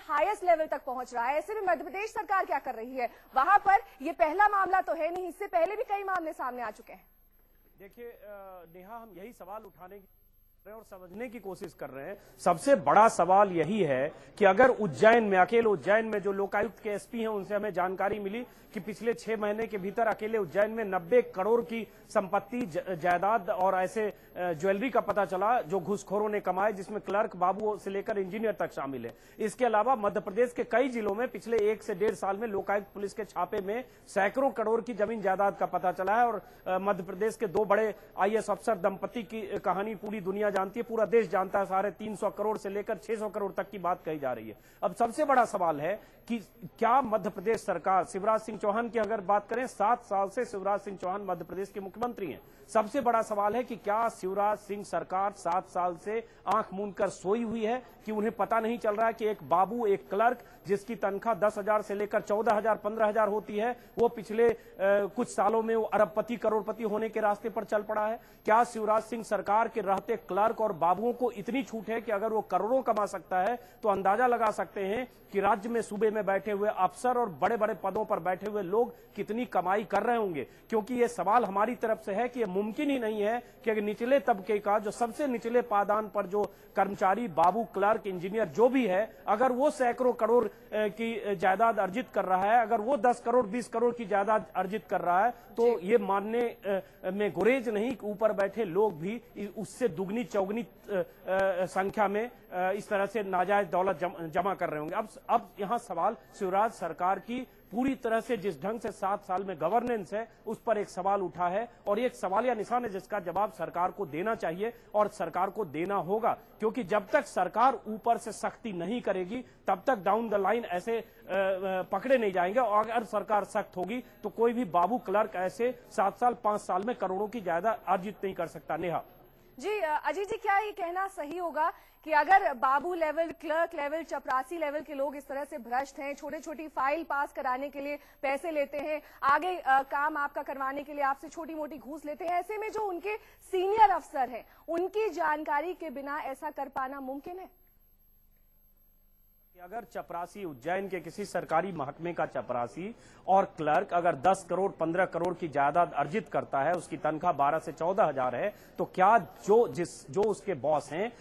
Highest level तक पहुंच रहा है। ऐसे में मध्य प्रदेश सरकार क्या कर रही है? वहां पर ये पहला मामला तो है नहीं, इससे पहले भी कई मामले सामने आ चुके हैं। देखिए नेहा, हम यही सवाल उठाने और समझने की कोशिश कर रहे हैं। सबसे बड़ा सवाल यही है कि अगर उज्जैन में, अकेले उज्जैन में जो लोकायुक्त के एसपी हैं उनसे हमें जानकारी मिली कि पिछले 6 महीने के भीतर अकेले उज्जैन में 90 करोड़ की संपत्ति, जायदाद और ऐसे ज्वेलरी का पता चला जो घूसखोरों ने कमाए, जिसमें क्लर्क, बाबू से लेकर इंजीनियर तक शामिल है। इसके अलावा मध्य प्रदेश के कई जिलों में पिछले 1 से 1.5 साल में लोकायुक्त पुलिस के छापे में सैकड़ों करोड़ की जमीन जायदाद का पता चला है। और मध्य प्रदेश के 2 बड़े IAS अफसर दंपति की कहानी पूरी दुनिया जानती है, पूरा देश जानता है। 350 करोड़ से लेकर 600 करोड़ तक की बात कही जा रही है। अब सबसे बड़ा सवाल है कि क्या मध्य प्रदेश सरकार, शिवराज सिंह चौहान की अगर बात करें, 7 साल से शिवराज सिंह चौहान मध्य प्रदेश के मुख्यमंत्री हैं। सबसे बड़ा सवाल है कि क्या शिवराज सिंह सरकार 7 साल से आंख मूंद कर सोई हुई है कि उन्हें पता नहीं चल रहा है कि एक बाबू, एक क्लर्क जिसकी तनख्वाह 10,000 से लेकर 14,000, 15,000 होती है, वो पिछले कुछ सालों में वो अरबपति, करोड़पति होने के रास्ते पर चल पड़ा है। क्या शिवराज सिंह सरकार के रहते क्लर्क और बाबुओं को इतनी छूट है कि अगर वो करोड़ों कमा सकता है तो अंदाजा लगा सकते हैं कि राज्य में, सूबे में बैठे हुए अफसर और बड़े बड़े पदों पर बैठे हुए लोग कितनी कमाई कर रहे होंगे? क्योंकि ये सवाल हमारी तरफ से है कि ये मुमकिन ही नहीं है कि अगर निचले तबके का, जो सबसे निचले पायदान पर जो कर्मचारी, बाबू, क्लर्क, इंजीनियर जो भी है, अगर वो सैकड़ों करोड़ की जायदाद अर्जित कर रहा है, अगर वो 10 करोड़ 20 करोड़ की जायदाद अर्जित कर रहा है, तो ये मानने में गुरेज नहीं कि ऊपर बैठे लोग भी उससे दुगनी चौगनी संख्या में इस तरह से नाजायज दौलत जमा कर रहे होंगे। अब यहाँ सवाल शिवराज सरकार की पूरी तरह से जिस ढंग से 7 साल में गवर्नेंस है, उस पर एक सवाल उठा है और एक सवाल या निशान है जिसका जवाब सरकार को देना चाहिए और सरकार को देना होगा। क्योंकि जब तक सरकार ऊपर से सख्ती नहीं करेगी तब तक डाउन द लाइन ऐसे पकड़े नहीं जाएंगे। और अगर सरकार सख्त होगी तो कोई भी बाबू, क्लर्क ऐसे 7 साल 5 साल में करोड़ों की जायदाद अर्जित नहीं कर सकता। नेहा जी, अजीत जी, क्या ये कहना सही होगा कि अगर बाबू लेवल, क्लर्क लेवल, चपरासी लेवल के लोग इस तरह से भ्रष्ट हैं, छोटी छोटी फाइल पास कराने के लिए पैसे लेते हैं, आगे काम आपका करवाने के लिए आपसे छोटी मोटी घूस लेते हैं, ऐसे में जो उनके सीनियर अफसर हैं उनकी जानकारी के बिना ऐसा कर पाना मुमकिन है? अगर चपरासी, उज्जैन के किसी सरकारी महकमे का चपरासी और क्लर्क अगर 10 करोड़ 15 करोड़ की जायदाद अर्जित करता है, उसकी तनख्वाह 12 से 14,000 है, तो क्या जो उसके बॉस हैं,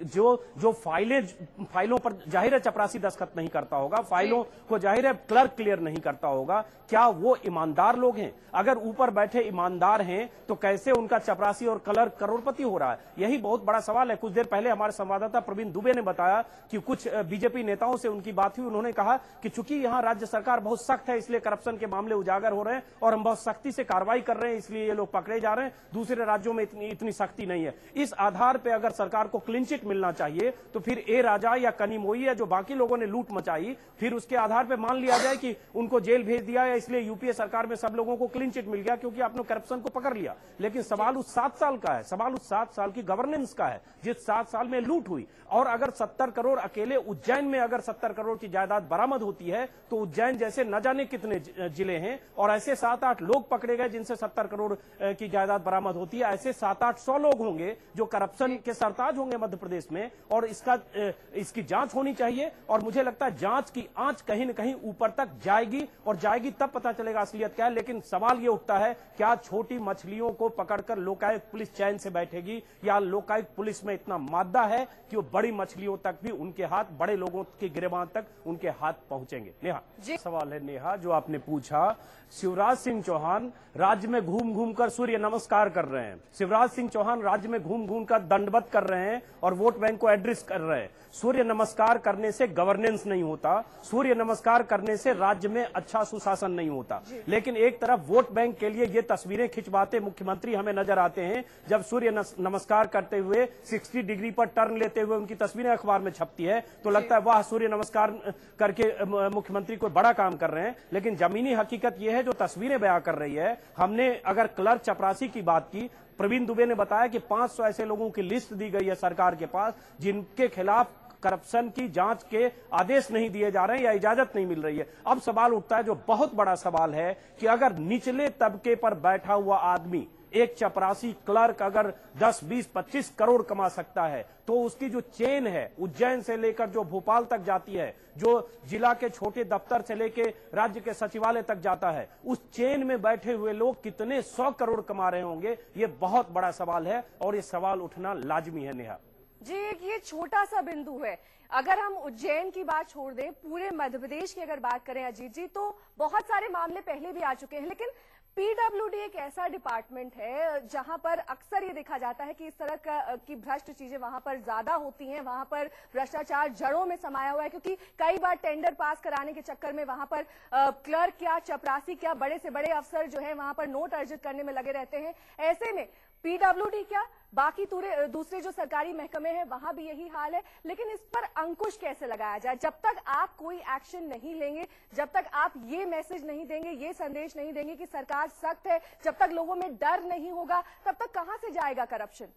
जो फाइलों पर जाहिर है चपरासी दस्तखत नहीं करता होगा, फाइलों को जाहिर है क्लर्क क्लियर नहीं करता होगा, क्या वो ईमानदार लोग हैं? अगर ऊपर बैठे ईमानदार हैं तो कैसे उनका चपरासी और क्लर्क करोड़पति हो रहा है? यही बहुत बड़ा सवाल है। कुछ देर पहले हमारे संवाददाता प्रवीण दुबे ने बताया कि कुछ बीजेपी नेताओं से उनकी बात हुई। उन्होंने कहा कि चूंकि यहां राज्य सरकार बहुत सख्त है, इसलिए करप्शन के मामले उजागर हो रहे हैं और हम बहुत सख्ती से कार्रवाई कर रहे हैं, इसलिए ये लोग पकड़े जा रहे हैं। दूसरे राज्यों में इतनी सख्ती नहीं है। इस आधार पर अगर सरकार को क्लीन चिट मिलना चाहिए तो फिर ए राजा या कनिमोई या जो बाकी लोगों ने लूट मचाई, फिर उसके आधार पर मान लिया जाए कि उनको जेल भेज दिया, या इसलिए यूपीए सरकार में सब लोगों को क्लीन चिट मिल गया क्योंकि आपने करप्शन को पकड़ लिया। लेकिन सवाल उस 7 साल का है, सवाल उस 7 साल की गवर्नेंस का है जिस 7 साल में लूट हुई। और अगर 70 करोड़ अकेले उज्जैन में अगर 70 करोड़ की जायदाद बरामद होती है तो उज्जैन जैसे न जाने कितने जिले हैं और ऐसे 7-8 लोग पकड़े गए जिनसे 70 करोड़ की जायदाद बरामद होती है। ऐसे 700-800 लोग होंगे जो करप्शन के सरताज होंगे मध्य प्रदेश में, और इसकी जांच होनी चाहिए। और मुझे लगता है जांच की आंच कहीं न कहीं ऊपर तक जाएगी, और जाएगी तब पता चलेगा असलियत क्या है। लेकिन सवाल ये उठता है, क्या छोटी मछलियों को पकड़कर लोकायुक्त पुलिस चैन से बैठेगी, या लोकायुक्त पुलिस में इतना मादा है कि वो बड़ी मछलियों तक भी उनके हाथ, बड़े लोगों की गिरबान तक उनके हाथ पहुंचेंगे? नेहा जी सवाल है, नेहा, जो आपने पूछा। शिवराज सिंह चौहान राज्य में घूम घूम कर सूर्य नमस्कार कर रहे हैं। शिवराज सिंह चौहान राज्य में घूम घूम कर दंडवत कर रहे हैं और वोट बैंक को एड्रेस कर रहे हैं। सूर्य नमस्कार करने से गवर्नेंस नहीं होता, सूर्य नमस्कार करने से राज्य में अच्छा सुशासन नहीं होता। लेकिन एक तरफ वोट बैंक के लिए ये तस्वीरें खिंचवाते मुख्यमंत्री हमें नजर आते हैं जब सूर्य नमस्कार करते हुए 60 डिग्री पर टर्न लेते हुए उनकी तस्वीरें अखबार में छपती है, तो लगता है वाह, सूर्य नमस्कार करके मुख्यमंत्री कोई बड़ा काम कर रहे हैं। लेकिन जमीनी हकीकत यह है जो तस्वीरें बयां कर रही है। हमने अगर क्लर्क चपरासी की बात की, प्रवीण दुबे ने बताया कि 500 ऐसे लोगों की लिस्ट दी गई है सरकार के पास जिनके खिलाफ करप्शन की जांच के आदेश नहीं दिए जा रहे हैं या इजाजत नहीं मिल रही है। अब सवाल उठता है, जो बहुत बड़ा सवाल है, कि अगर निचले तबके पर बैठा हुआ आदमी एक चपरासी क्लर्क अगर 10, 20, 25 करोड़ कमा सकता है तो उसकी जो चेन है उज्जैन से लेकर जो भोपाल तक जाती है, जो जिला के छोटे दफ्तर से लेकर राज्य के सचिवालय तक जाता है, उस चेन में बैठे हुए लोग कितने 100 करोड़ कमा रहे होंगे, ये बहुत बड़ा सवाल है और ये सवाल उठना लाजमी है। नेहा जी, एक ये छोटा सा बिंदु है। अगर हम उज्जैन की बात छोड़ दें, पूरे मध्य प्रदेश की अगर बात करें अजीत जी, तो बहुत सारे मामले पहले भी आ चुके हैं, लेकिन पीडब्ल्यूडी एक ऐसा डिपार्टमेंट है जहां पर अक्सर ये देखा जाता है कि इस तरह की भ्रष्ट चीजें वहां पर ज्यादा होती हैं, वहां पर भ्रष्टाचार जड़ों में समाया हुआ है, क्योंकि कई बार टेंडर पास कराने के चक्कर में वहां पर क्लर्क क्या, चपरासी क्या, बड़े से बड़े अफसर जो है वहां पर नोट अर्जित करने में लगे रहते हैं। ऐसे में पीडब्ल्यूडी क्या, बाकी दूसरे जो सरकारी महकमे हैं वहां भी यही हाल है। लेकिन इस पर अंकुश कैसे लगाया जाए? जब तक आप कोई एक्शन नहीं लेंगे, जब तक आप ये मैसेज नहीं देंगे, ये संदेश नहीं देंगे कि सरकार सख्त है, जब तक लोगों में डर नहीं होगा, तब तक कहां से जाएगा करप्शन?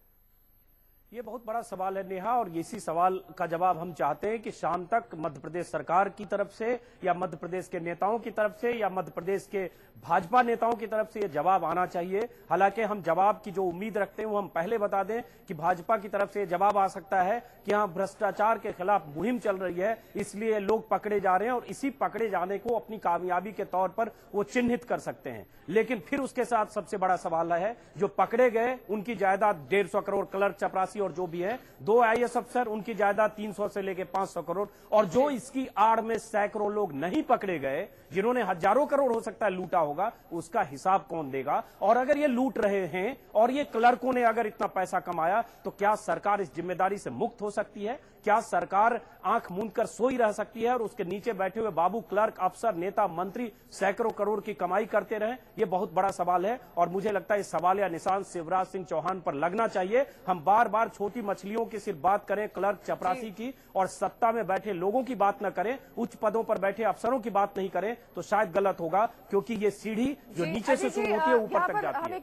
ये बहुत बड़ा सवाल है नेहा, और इसी सवाल का जवाब हम चाहते हैं कि शाम तक मध्य प्रदेश सरकार की तरफ से या मध्य प्रदेश के नेताओं की तरफ से या मध्य प्रदेश के भाजपा नेताओं की तरफ से ये जवाब आना चाहिए। हालांकि हम जवाब की जो उम्मीद रखते हैं वो हम पहले बता दें कि भाजपा की तरफ से जवाब आ सकता है कि हाँ, भ्रष्टाचार के खिलाफ मुहिम चल रही है, इसलिए लोग पकड़े जा रहे हैं और इसी पकड़े जाने को अपनी कामयाबी के तौर पर वो चिन्हित कर सकते हैं। लेकिन फिर उसके साथ सबसे बड़ा सवाल है, जो पकड़े गए उनकी जायदाद 150 करोड़, क्लर्क, चपरासी और जो भी है, 2 IAS अफसर, उनकी जायदाद 300 से लेकर 500 करोड़, और जो इसकी आड़ में सैकड़ों लोग नहीं पकड़े गए, जिन्होंने हजारों करोड़ हो सकता है लूटा होगा, उसका हिसाब कौन देगा? और अगर ये लूट रहे हैं और ये क्लर्कों ने अगर इतना पैसा कमाया, तो क्या सरकार इस जिम्मेदारी से मुक्त हो सकती है? क्या सरकार आंख मूंद कर सोई रह सकती है और उसके नीचे बैठे हुए बाबू क्लर्क, अफसर, नेता, मंत्री सैकड़ों करोड़ की कमाई करते रहे? ये बहुत बड़ा सवाल है और मुझे लगता है इस सवाल या निशान शिवराज सिंह चौहान पर लगना चाहिए। हम बार बार छोटी मछलियों की सिर्फ बात करें, क्लर्क, चपरासी की, और सत्ता में बैठे लोगों की बात न करें, उच्च पदों पर बैठे अफसरों की बात नहीं करें, तो शायद गलत होगा, क्योंकि ये सीढ़ी जो नीचे से शुरू होती है ऊपर तक जाती है।